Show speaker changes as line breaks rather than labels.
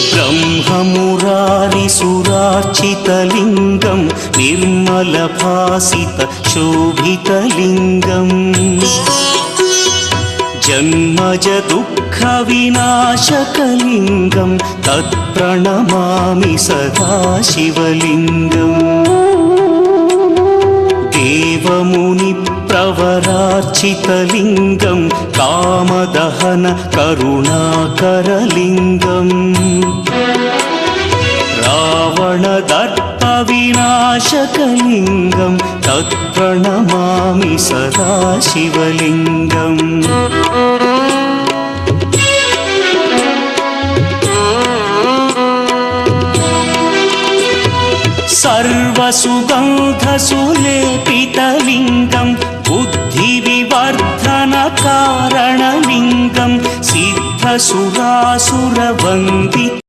ब्रह्ममुरारिसुरार्चितलिङ्गं निर्मलभासितशोभितलिङ्गम् जन्मज दुःखविनाशकलिङ्गं तत्प्रणमामि सदा शिवलिङ्गम् देवमुनिप्रवरार्चितलिङ्गं कामदहन करुणाकरलिङ्गम् रावणदर्पविनाशकलिङ्गं तत्प्रणमामि सदा शिवलिङ्गम् सर्वसुगन्धसुलेपितलिङ्गं बुद्धिविवर्धनकारणलिङ्गं सिद्धसुरासुरवन्दित